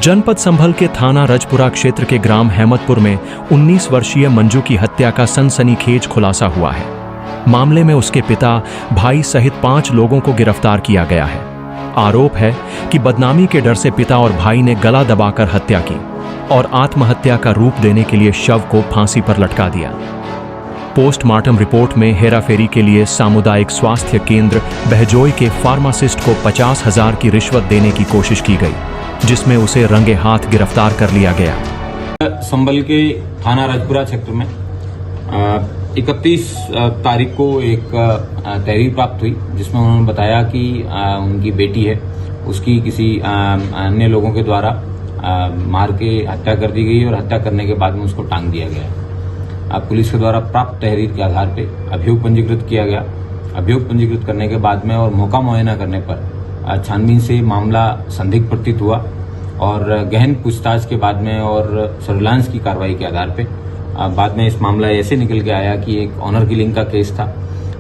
जनपद संभल के थाना रजपुरा क्षेत्र के ग्राम हेमतपुर में 19 वर्षीय मंजू की हत्या का सनसनीखेज खुलासा हुआ है। मामले में उसके पिता, भाई सहित 5 लोगों को गिरफ्तार किया गया है। आरोप है कि बदनामी के डर से पिता और भाई ने गला दबाकर हत्या की और आत्महत्या का रूप देने के लिए शव को फांसी पर लटका दिया। पोस्टमार्टम रिपोर्ट में हेराफेरी के लिए सामुदायिक स्वास्थ्य केंद्र बहजोई के फार्मासिस्ट को 50,000 की रिश्वत देने की कोशिश की गई, जिसमें उसे रंगे हाथ गिरफ्तार कर लिया गया। संभल के थाना रजपुरा क्षेत्र में 31 तारीख को एक तहरीर प्राप्त हुई, जिसमें उन्होंने बताया कि उनकी बेटी है, उसकी किसी अन्य लोगों के द्वारा मार के हत्या कर दी गई और हत्या करने के बाद में उसको टांग दिया गया। पुलिस के द्वारा प्राप्त तहरीर के आधार पर अभियोग पंजीकृत किया गया। अभियोग पंजीकृत करने के बाद में और मौका मुआयना करने पर छानबीन से मामला संदिग्ध प्रतीत हुआ और गहन पूछताछ के बाद में और सर्विलांस की कार्रवाई के आधार पे बाद में इस मामला ऐसे निकल के आया कि एक ऑनर किलिंग का केस था,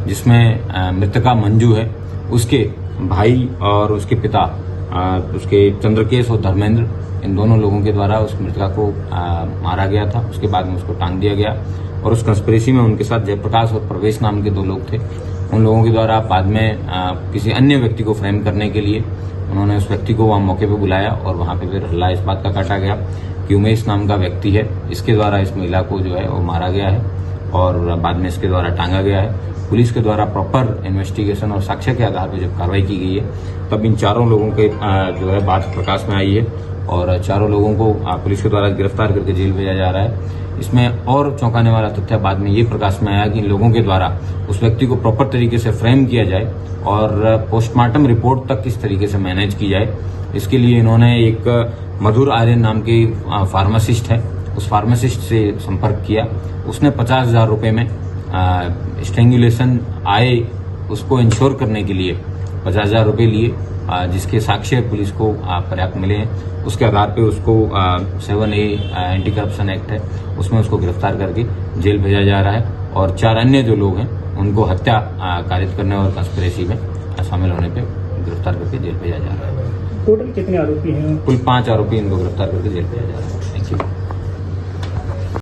जिसमें मृतका मंजू है, उसके भाई और उसके पिता, उसके चंद्रकेश और धर्मेंद्र, इन दोनों लोगों के द्वारा उस मृतका को मारा गया था। उसके बाद में उसको टांग दिया गया और उस कंस्पिरेसी में उनके साथ जयप्रकाश और प्रवेश नाम के 2 लोग थे। उन लोगों के द्वारा बाद में किसी अन्य व्यक्ति को फ्रेम करने के लिए उन्होंने उस व्यक्ति को वहां मौके पर बुलाया और वहां पे फिर हल्ला इस बात का काटा गया कि उमेश नाम का व्यक्ति है, इसके द्वारा इस महिला को जो है वो मारा गया है और बाद में इसके द्वारा टांगा गया है। पुलिस के द्वारा प्रॉपर इन्वेस्टिगेशन और साक्ष्य के आधार पर जब कार्रवाई की गई है, तब इन 4 लोगों के जो है बात प्रकाश में आई है और 4 लोगों को पुलिस के द्वारा गिरफ्तार करके जेल भेजा जा रहा है। इसमें और चौंकाने वाला तथ्य बाद में ये प्रकाश में आया कि इन लोगों के द्वारा उस व्यक्ति को प्रॉपर तरीके से फ्रेम किया जाए और पोस्टमार्टम रिपोर्ट तक किस तरीके से मैनेज की जाए, इसके लिए इन्होंने एक मधुर आर्यन नाम के फार्मासिस्ट है, उस फार्मासिस्ट से संपर्क किया। उसने 50,000 रुपये में स्ट्रेंगुलेशन आए उसको इंश्योर करने के लिए 50,000 रुपये लिए, जिसके साक्ष्य पुलिस को पर्याप्त मिले हैं। उसके आधार पे उसको 7A एंटी करप्शन एक्ट है, उसमें उसको गिरफ्तार करके जेल भेजा जा रहा है और 4 अन्य जो लोग हैं उनको हत्या कारित करने और कंस्पिरेसी में शामिल होने पे गिरफ्तार करके जेल भेजा जा रहा है। टोटल कितने आरोपी हैं? कुल 5 आरोपी इनको गिरफ्तार करके जेल भेजा जा रहा है। Thank you.